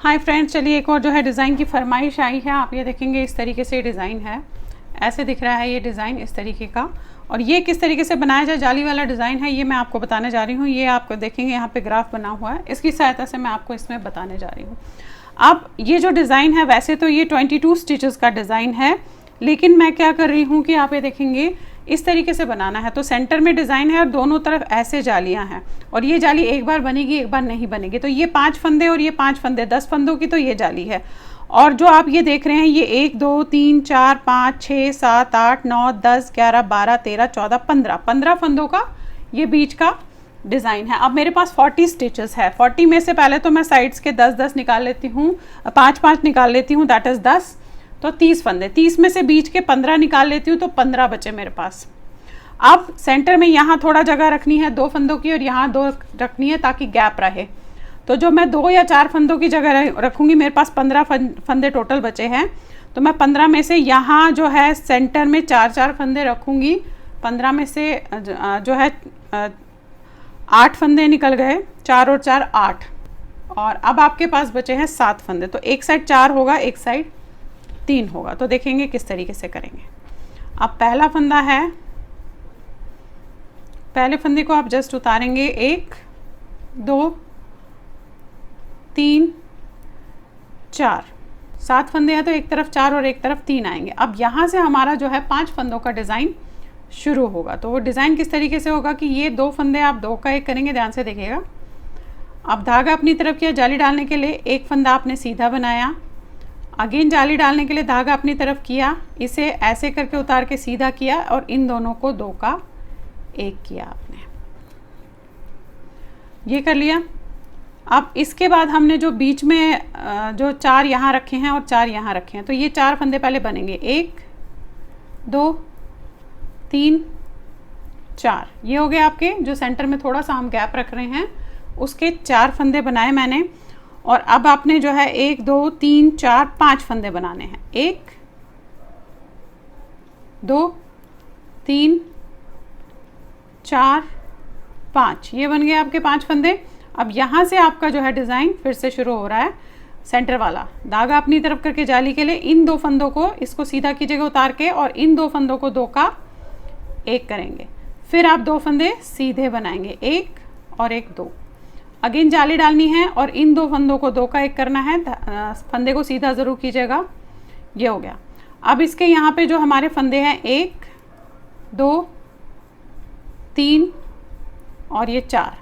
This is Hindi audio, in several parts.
हाय फ्रेंड्स, चलिए एक और जो है डिज़ाइन की फरमाइश आई है। आप ये देखेंगे इस तरीके से डिज़ाइन है, ऐसे दिख रहा है ये डिज़ाइन इस तरीके का। और ये किस तरीके से बनाया जाए, जाली वाला डिज़ाइन है, ये मैं आपको बताने जा रही हूँ। ये आपको देखेंगे यहाँ पे ग्राफ बना हुआ है, इसकी सहायता से मैं आपको इसमें बताने जा रही हूँ। अब ये जो डिज़ाइन है, वैसे तो ये 22 स्टिचेस का डिज़ाइन है, लेकिन मैं क्या कर रही हूँ कि आप ये देखेंगे इस तरीके से बनाना है। तो सेंटर में डिज़ाइन है और दोनों तरफ ऐसे जालियां हैं, और ये जाली एक बार बनेगी एक बार नहीं बनेगी। तो ये 5 फंदे और ये 5 फंदे, 10 फंदों की तो ये जाली है। और जो आप ये देख रहे हैं ये 1 2 3 4 5 6 7 8 9 10 11 12 13 14 15 फंदों का ये बीच का डिज़ाइन है। अब मेरे पास 40 स्टिचेस है। 40 में से पहले तो मैं साइड्स के 10 निकाल लेती हूँ, 5 निकाल लेती हूँ, दैट इज़ 10। तो 30 फंदे, 30 में से बीच के 15 निकाल लेती हूँ, तो 15 बचे मेरे पास। अब सेंटर में यहाँ थोड़ा जगह रखनी है 2 फंदों की, और यहाँ 2 रखनी है ताकि गैप रहे। तो जो मैं 2 या 4 फंदों की जगह रखूँगी, मेरे पास 15 फंदे टोटल बचे हैं। तो मैं 15 में से यहाँ जो है सेंटर में 4 फंदे रखूँगी। 15 में से जो है 8 फंदे निकल गए, 4 और 4 8। और अब आपके पास बचे हैं 7 फंदे। तो एक साइड 4 होगा, एक साइड 3 होगा। तो देखेंगे किस तरीके से करेंगे। अब पहला फंदा है, पहले फंदे को आप जस्ट उतारेंगे, 1 2 3 4। 7 फंदे हैं तो एक तरफ 4 और एक तरफ 3 आएंगे। अब यहाँ से हमारा जो है 5 फंदों का डिज़ाइन शुरू होगा। तो वो डिज़ाइन किस तरीके से होगा कि ये 2 फंदे आप 2 का 1 करेंगे, ध्यान से देखिएगा। अब धागा अपनी तरफ किया, जाली डालने के लिए एक फंदा आपने सीधा बनाया, अगेन जाली डालने के लिए धागा अपनी तरफ किया, इसे ऐसे करके उतार के सीधा किया, और इन दोनों को 2 का 1 किया आपने, ये कर लिया। अब इसके बाद हमने जो बीच में जो 4 यहाँ रखे हैं और 4 यहाँ रखे हैं, तो ये 4 फंदे पहले बनेंगे, 1 2 3 4। ये हो गए आपके, जो सेंटर में थोड़ा सा हम गैप रख रहे हैं उसके 4 फंदे बनाए मैंने। और अब आपने जो है 1 2 3 4 5 फंदे बनाने हैं, 1 2 3 4 5। ये बन गए आपके 5 फंदे। अब यहाँ से आपका जो है डिज़ाइन फिर से शुरू हो रहा है। सेंटर वाला धागा अपनी तरफ करके जाली के लिए इन 2 फंदों को, इसको सीधा कीजिएगा उतार के, और इन 2 फंदों को 2 का 1 करेंगे। फिर आप 2 फंदे सीधे बनाएंगे, 1 और 1 2। अगेन जाली डालनी है और इन 2 फंदों को 2 का 1 करना है। फंदे को सीधा ज़रूर कीजिएगा। ये हो गया। अब इसके यहाँ पे जो हमारे फंदे हैं, 1 2 3 और ये 4।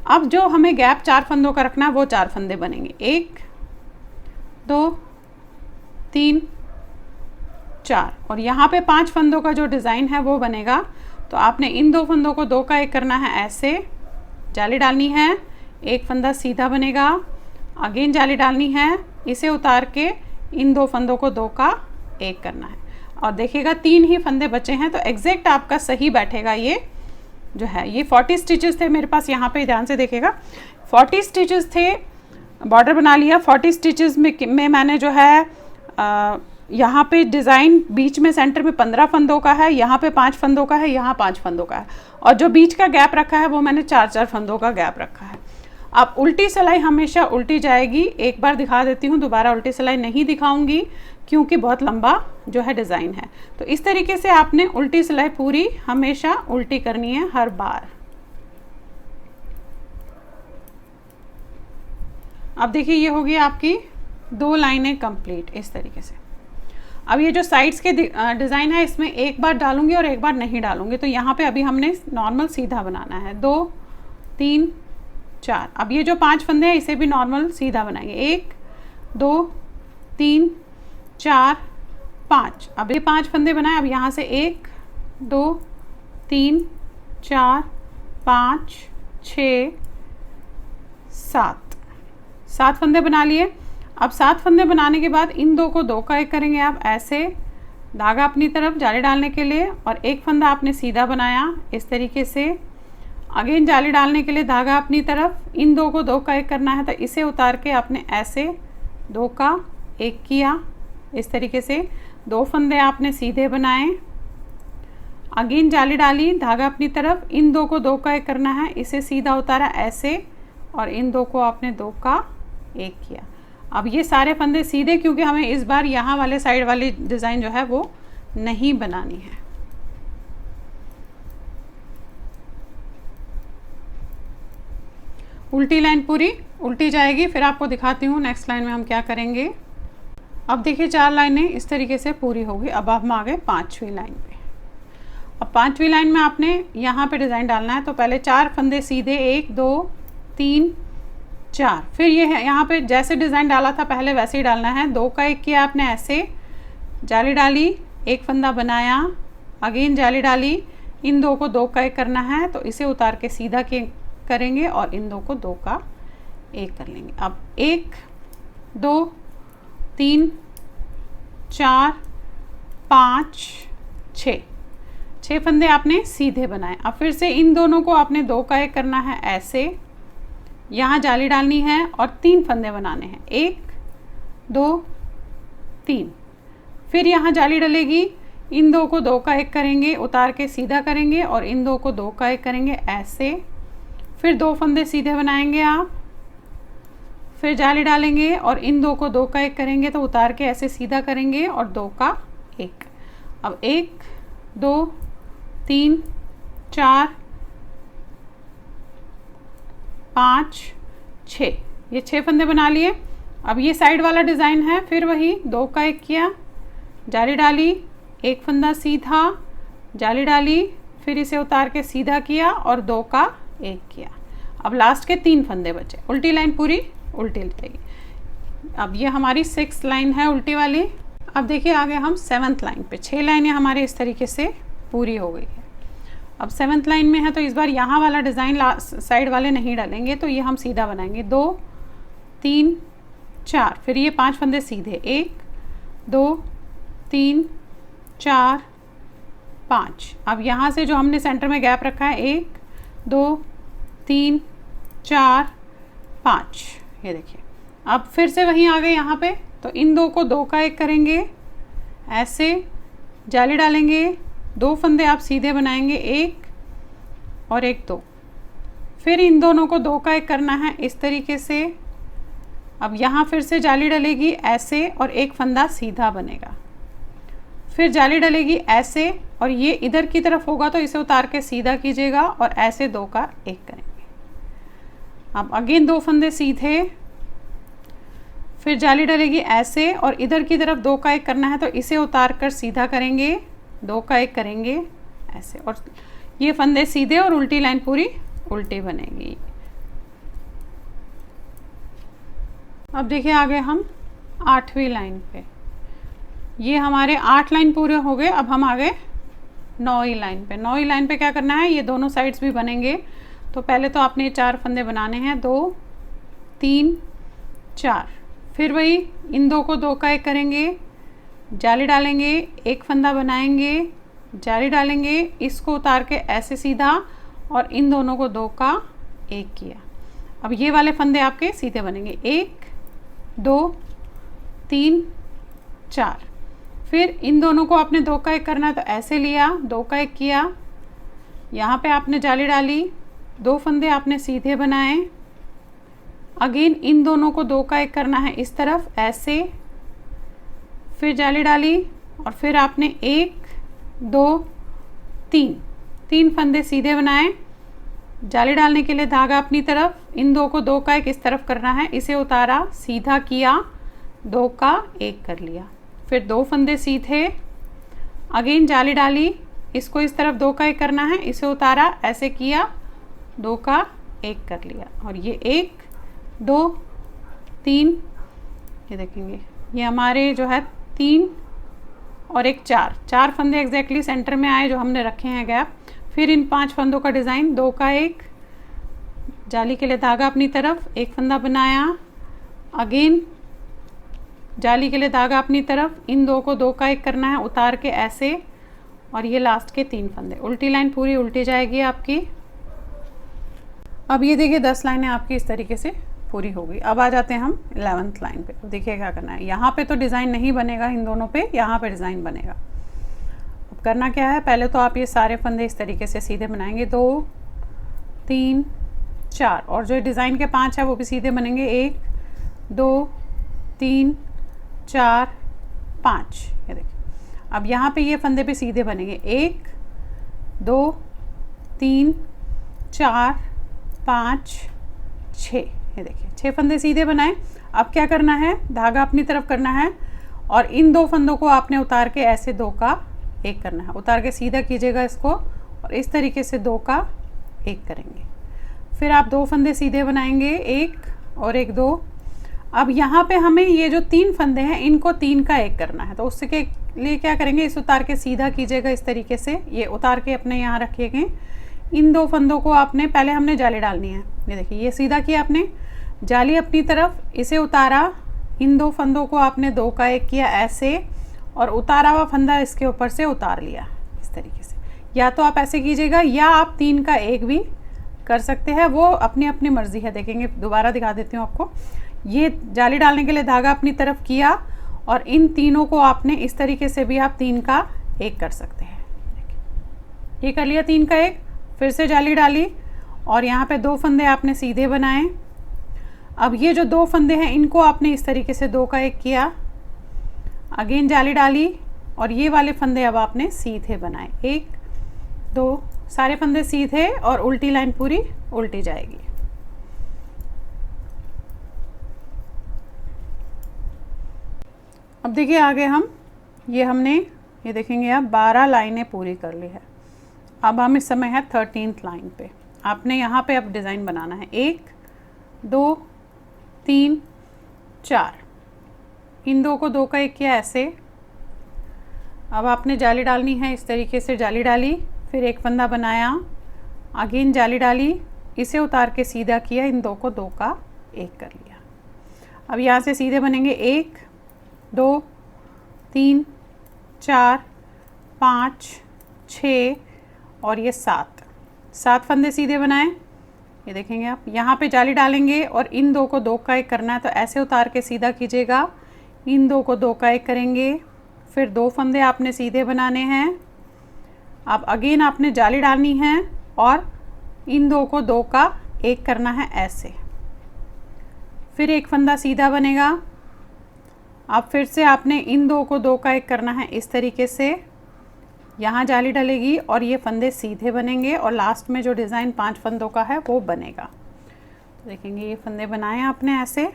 अब जो हमें गैप 4 फंदों का रखना है वो 4 फंदे बनेंगे, 1 2 3 4। और यहाँ पे 5 फंदों का जो डिज़ाइन है वो बनेगा। तो आपने इन 2 फंदों को 2 का 1 करना है, ऐसे जाली डालनी है, एक फंदा सीधा बनेगा, अगेन जाली डालनी है, इसे उतार के इन 2 फंदों को 2 का 1 करना है। और देखिएगा 3 ही फंदे बचे हैं, तो एग्जैक्ट आपका सही बैठेगा। ये जो है ये 40 स्टिचेस थे मेरे पास। यहाँ पे ध्यान से देखिएगा 40 स्टिचेस थे, बॉर्डर बना लिया। 40 स्टिचेस में मैंने जो है यहाँ पे डिज़ाइन बीच में सेंटर में 15 फंदों का है, यहाँ पे 5 फंदों का है, यहाँ 5 फंदों का है, और जो बीच का गैप रखा है वो मैंने 4 फंदों का गैप रखा है। अब उल्टी सिलाई हमेशा उल्टी जाएगी। एक बार दिखा देती हूँ, दोबारा उल्टी सिलाई नहीं दिखाऊंगी क्योंकि बहुत लंबा जो है डिज़ाइन है। तो इस तरीके से आपने उल्टी सिलाई पूरी हमेशा उल्टी करनी है हर बार। अब देखिए ये होगी आपकी 2 लाइनें कंप्लीट इस तरीके से। अब ये जो साइड्स के डिज़ाइन है, इसमें एक बार डालूंगी और एक बार नहीं डालूंगी। तो यहाँ पे अभी हमने नॉर्मल सीधा बनाना है, 2 3 4। अब ये जो 5 फंदे हैं इसे भी नॉर्मल सीधा बनाएंगे, 1 2 3 4 5। अब ये 5 फंदे बनाए। अब यहाँ से 1 2 3 4 5 6 7 फंदे बना लिए। अब 7 फंदे बनाने के बाद इन 2 को 2 का 1 करेंगे आप, ऐसे धागा अपनी तरफ जाली डालने के लिए, और एक फंदा आपने सीधा बनाया इस तरीके से। अगेन जाली डालने के लिए धागा अपनी तरफ, इन 2 को 2 का 1 करना है, तो इसे उतार के आपने ऐसे 2 का 1 किया इस तरीके से। 2 फंदे आपने सीधे बनाए, अगेन जाली डाली, धागा अपनी तरफ, इन 2 को 2 का 1 करना है, इसे सीधा उतारा ऐसे, और इन 2 को आपने 2 का 1 किया। अब ये सारे फंदे सीधे, क्योंकि हमें इस बार यहाँ वाले साइड वाली डिज़ाइन जो है वो नहीं बनानी है। उल्टी लाइन पूरी उल्टी जाएगी, फिर आपको दिखाती हूँ नेक्स्ट लाइन में हम क्या करेंगे। अब देखिए 4 लाइनें इस तरीके से पूरी होगी। अब हम आ गए 5वीं लाइन पे। अब 5वीं लाइन में आपने यहाँ पे डिज़ाइन डालना है, तो पहले 4 फंदे सीधे, 1 2 3 4, फिर ये है यहाँ पे जैसे डिज़ाइन डाला था पहले वैसे ही डालना है। 2 का 1 किया आपने, ऐसे जाली डाली, एक फंदा बनाया, अगेन जाली डाली, इन 2 को 2 का 1 करना है, तो इसे उतार के सीधा करेंगे और इन 2 को 2 का 1 कर लेंगे। अब 1 2 3 4 5 6 फंदे आपने सीधे बनाए। अब फिर से इन दोनों को आपने 2 का 1 करना है, ऐसे यहाँ जाली डालनी है और 3 फंदे बनाने हैं, 1 2 3, फिर यहाँ जाली डलेगी, इन 2 को 2 का 1 करेंगे, उतार के सीधा करेंगे और इन 2 को 2 का 1 करेंगे, ऐसे, फिर 2 फंदे सीधे बनाएंगे आप, फिर जाली डालेंगे और इन 2 को 2 का 1 करेंगे, तो उतार के ऐसे सीधा करेंगे और 2 का 1। अब 1 2 3 4 5 6, ये 6 फंदे बना लिए। अब ये साइड वाला डिज़ाइन है, फिर वही 2 का 1 किया, जाली डाली, एक फंदा सीधा, जाली डाली, फिर इसे उतार के सीधा किया और 2 का 1 किया। अब लास्ट के 3 फंदे बचे, उल्टी लाइन पूरी उल्टी जाएगी। अब ये हमारी 6th लाइन है उल्टी वाली। अब देखिए आगे हम 7th लाइन पे, 6 लाइनें हमारे इस तरीके से पूरी हो गई है। अब 7th लाइन में है, तो इस बार यहाँ वाला डिज़ाइन साइड वाले नहीं डालेंगे, तो ये हम सीधा बनाएंगे, 2 3 4, फिर ये 5 फंदे सीधे, 1 2 3 4 5। अब यहाँ से जो हमने सेंटर में गैप रखा है, 1 2 3 4 5, ये देखिए। अब फिर से वहीं आ गए यहाँ पे, तो इन 2 को 2 का 1 करेंगे, ऐसे जाली डालेंगे, 2 फंदे आप सीधे बनाएंगे, 1 और 1 2, फिर इन दोनों को 2 का 1 करना है इस तरीके से। अब यहाँ फिर से जाली डलेगी ऐसे और एक फंदा सीधा बनेगा, फिर जाली डलेगी ऐसे और ये इधर की तरफ होगा, तो इसे उतार के सीधा कीजिएगा और ऐसे 2 का 1 करेंगे। अब अगेन 2 फंदे सीधे, फिर जाली डलेगी ऐसे और इधर की तरफ 2 का 1 करना है, तो इसे उतार कर सीधा करेंगे, 2 का 1 करेंगे ऐसे, और ये फंदे सीधे और उल्टी लाइन पूरी उल्टी बनेगी। अब देखिए आगे हम 8वीं लाइन पे, ये हमारे 8 लाइन पूरे हो गए। अब हम आ गए 9वीं लाइन पे। 9वीं लाइन पे क्या करना है, ये दोनों साइड्स भी बनेंगे, तो पहले तो आपने 4 फंदे बनाने हैं, 2 3 4, फिर वही इन 2 को 2 का 1 करेंगे, जाली डालेंगे, एक फंदा बनाएंगे, जाली डालेंगे, इसको उतार के ऐसे सीधा और इन दोनों को 2 का 1 किया। अब ये वाले फंदे आपके सीधे बनेंगे, 1 2 3 4, फिर इन दोनों को आपने 2 का 1 करना है, तो ऐसे लिया, 2 का 1 किया, यहाँ पे आपने जाली डाली, 2 फंदे आपने सीधे बनाए, अगेन इन दोनों को 2 का 1 करना है इस तरफ, ऐसे, फिर जाली डाली और फिर आपने 1 2 3 फंदे सीधे बनाए, जाली डालने के लिए धागा अपनी तरफ, इन 2 को 2 का 1 इस तरफ करना है, इसे उतारा, सीधा किया, 2 का 1 कर लिया, फिर 2 फंदे सीधे, अगेन जाली डाली, इसको इस तरफ 2 का 1 करना है, इसे उतारा, ऐसे किया, 2 का 1 कर लिया, और ये 1 2 3, ये देखेंगे ये हमारे जो है 3 और एक 4 फंदे एग्जैक्टली सेंटर में आए जो हमने रखे हैं गैप। फिर इन 5 फंदों का डिज़ाइन, 2 का 1, जाली के लिए धागा अपनी तरफ, एक फंदा बनाया, अगेन जाली के लिए धागा अपनी तरफ, इन 2 को 2 का 1 करना है, उतार के ऐसे, और ये लास्ट के 3 फंदे, उल्टी लाइन पूरी उल्टी जाएगी आपकी। अब ये देखिए 10 लाइनें आपकी इस तरीके से पूरी हो गई। अब आ जाते हैं हम 11th लाइन पे। तो देखिए क्या करना है, यहाँ पे तो डिज़ाइन नहीं बनेगा इन दोनों पे, यहाँ पे डिज़ाइन बनेगा। अब करना क्या है, पहले तो आप ये सारे फंदे इस तरीके से सीधे बनाएंगे, 2 3 4, और जो डिज़ाइन के 5 है वो भी सीधे बनेंगे, 1 2 3 4 5, ये देखिए। अब यहाँ पे ये फंदे पे सीधे बनेंगे 1 2 3 4 5 6, ये देखिए 6 फंदे सीधे बनाए। अब क्या करना है, धागा अपनी तरफ करना है और इन 2 फंदों को आपने उतार के ऐसे 2 का 1 करना है। उतार के सीधा कीजिएगा इसको और इस तरीके से 2 का 1 करेंगे। फिर आप 2 फंदे सीधे बनाएंगे, 1 और 1 2। अब यहाँ पे हमें ये जो 3 फंदे हैं इनको 3 का 1 करना है, तो उसके लिए क्या करेंगे, इस उतार के सीधा कीजिएगा इस तरीके से, ये उतार के अपने यहाँ रखिएगा। इन 2 फंदों को आपने पहले हमने जाली डालनी है, ये देखिए ये सीधा किया आपने, जाली अपनी तरफ, इसे उतारा, इन 2 फंदों को आपने 2 का 1 किया ऐसे और उतारा हुआ फंदा इसके ऊपर से उतार लिया इस तरीके से। या तो आप ऐसे कीजिएगा या आप 3 का 1 भी कर सकते हैं, वो अपनी अपनी मर्जी है। देखेंगे, दोबारा दिखा देती हूँ आपको। ये जाली डालने के लिए धागा अपनी तरफ किया और इन तीनों को आपने इस तरीके से भी आप 3 का 1 कर सकते हैं। ये कर लिया 3 का 1, फिर से जाली डाली और यहाँ पे 2 फंदे आपने सीधे बनाए। अब ये जो 2 फंदे हैं इनको आपने इस तरीके से 2 का 1 किया, अगेन जाली डाली और ये वाले फंदे अब आपने सीधे बनाए, 1 2, सारे फंदे सीधे और उल्टी लाइन पूरी उल्टी जाएगी। अब देखिए आगे हमने ये देखेंगे अब 12 लाइनें पूरी कर ली है। अब हम इस समय है 13th लाइन पे। आपने यहाँ पे अब डिज़ाइन बनाना है, 1 2 3 4, इन 2 को 2 का 1 किया ऐसे। अब आपने जाली डालनी है, इस तरीके से जाली डाली, फिर एक फंदा बनाया, अगेन जाली डाली, इसे उतार के सीधा किया, इन 2 को 2 का 1 कर लिया। अब यहाँ से सीधे बनेंगे 1 2 3 4 5 6 और ये 7 फंदे सीधे बनाए। ये देखेंगे आप, यहाँ पे जाली डालेंगे और इन 2 को 2 का 1 करना है, तो ऐसे उतार के सीधा कीजिएगा, इन 2 को 2 का 1 करेंगे, फिर 2 फंदे आपने सीधे बनाने हैं। अब अगेन आपने जाली डालनी है और इन 2 को 2 का 1 करना है ऐसे, फिर एक फंदा सीधा बनेगा। अब फिर से आपने इन 2 को 2 का 1 करना है इस तरीके से, यहाँ जाली डलेगी और ये फंदे सीधे बनेंगे और लास्ट में जो डिज़ाइन 5 फंदों का है वो बनेगा। तो देखेंगे ये फंदे बनाए आपने ऐसे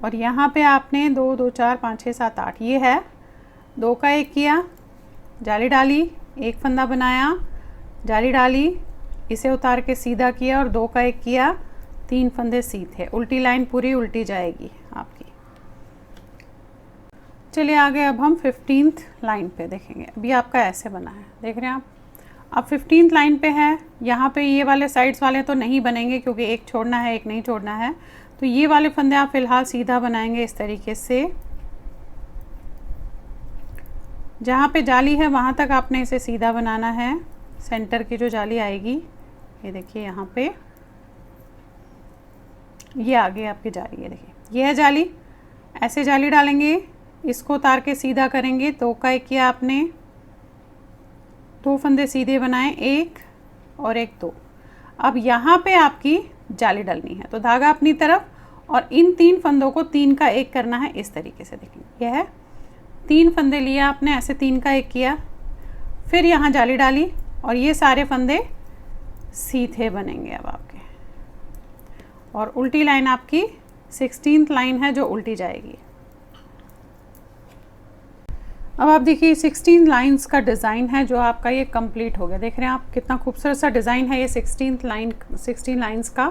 और यहाँ पे आपने 2 2 4 5 6 7 8, ये है 2 का 1 किया, जाली डाली, एक फंदा बनाया, जाली डाली, इसे उतार के सीधा किया और 2 का 1 किया, 3 फंदे सीधे, उल्टी लाइन पूरी उल्टी जाएगी आपकी। चलिए आगे अब हम 15th लाइन पे देखेंगे। अभी आपका ऐसे बना है, देख रहे हैं आप। अब 15th लाइन पे है, यहाँ पे ये वाले साइड्स वाले तो नहीं बनेंगे क्योंकि एक छोड़ना है एक नहीं छोड़ना है, तो ये वाले फंदे आप फिलहाल सीधा बनाएंगे इस तरीके से। जहाँ पे जाली है वहाँ तक आपने इसे सीधा बनाना है, सेंटर की जो जाली आएगी, ये देखिए यहाँ पे ये आगे आपकी जाली है, देखिए ये है जाली, ऐसे जाली डालेंगे, इसको उतार के सीधा करेंगे, 2 का 1 किया आपने, 2 फंदे सीधे बनाए, 1 और 1 2। अब यहाँ पे आपकी जाली डलनी है, तो धागा अपनी तरफ और इन 3 फंदों को 3 का 1 करना है इस तरीके से। देखेंगे यह है 3 फंदे लिए आपने, ऐसे 3 का 1 किया, फिर यहाँ जाली डाली और ये सारे फंदे सीधे बनेंगे अब आपके, और उल्टी लाइन आपकी 16th लाइन है जो उल्टी जाएगी। अब आप देखिए 16 लाइंस का डिज़ाइन है जो आपका ये कंप्लीट हो गया। देख रहे हैं आप कितना खूबसूरत सा डिज़ाइन है ये 16 लाइंस का।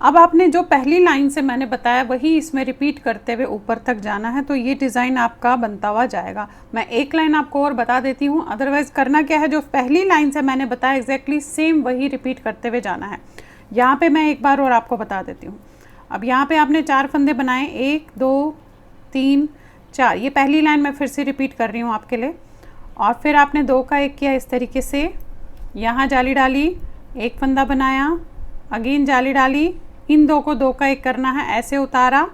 अब आपने जो पहली लाइन से मैंने बताया वही इसमें रिपीट करते हुए ऊपर तक जाना है, तो ये डिज़ाइन आपका बनता हुआ जाएगा। मैं एक लाइन आपको और बता देती हूँ, अदरवाइज़ करना क्या है, जो पहली लाइन से मैंने बताया एग्जैक्टली सेम वही रिपीट करते हुए जाना है। यहाँ पर मैं एक बार और आपको बता देती हूँ। अब यहाँ पर आपने 4 फंदे बनाए, 1 2 3 4, ये पहली लाइन मैं फिर से रिपीट कर रही हूँ आपके लिए। और फिर आपने 2 का 1 किया इस तरीके से, यहाँ जाली डाली, एक फंदा बनाया, अगेन जाली डाली, इन 2 को 2 का 1 करना है, ऐसे उतारा,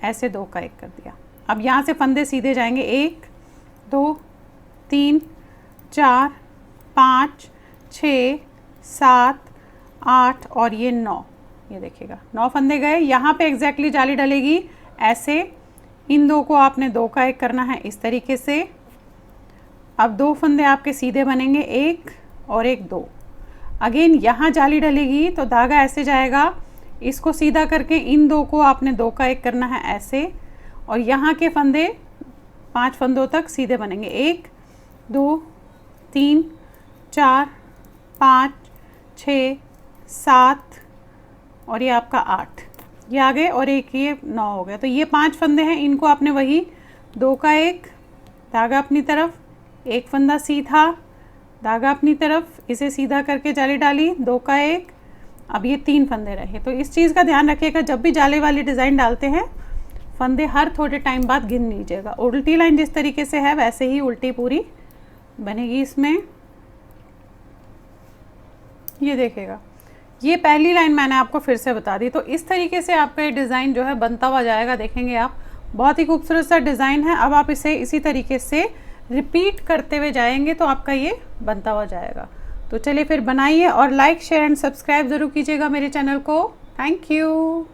ऐसे 2 का 1 कर दिया। अब यहाँ से फंदे सीधे जाएंगे, 1 2 3 4 5 6 7 8 और ये 9। ये देखिएगा 9 फंदे गए। यहाँ पे एग्जैक्टली जाली डलेगी ऐसे, इन दो को आपने 2 का 1 करना है इस तरीके से। अब 2 फंदे आपके सीधे बनेंगे, 1 और 1 2। अगेन यहाँ जाली डलेगी तो धागा ऐसे जाएगा, इसको सीधा करके इन 2 को आपने 2 का 1 करना है ऐसे, और यहाँ के फंदे 5 फंदों तक सीधे बनेंगे, 1 2 3 4 5 6 7 और ये आपका 8, ये आ गए, और एक ये 9 हो गया। तो ये 5 फंदे हैं, इनको आपने वही 2 का 1 धागा अपनी तरफ, 1 फंदा सीधा धागा अपनी तरफ, इसे सीधा करके जाली डाली, 2 का 1। अब ये 3 फंदे रहे। तो इस चीज़ का ध्यान रखिएगा, जब भी जाले वाली डिज़ाइन डालते हैं फंदे हर थोड़े टाइम बाद गिन लीजिएगा। उल्टी लाइन जिस तरीके से है वैसे ही उल्टी पूरी बनेगी इसमें। ये देखिएगा, ये पहली लाइन मैंने आपको फिर से बता दी। तो इस तरीके से आपका ये डिज़ाइन जो है बनता हुआ जाएगा, देखेंगे आप, बहुत ही खूबसूरत सा डिज़ाइन है। अब आप इसे इसी तरीके से रिपीट करते हुए जाएंगे तो आपका ये बनता हुआ जाएगा। तो चलिए फिर बनाइए, और लाइक शेयर एंड सब्सक्राइब ज़रूर कीजिएगा मेरे चैनल को। Thank you.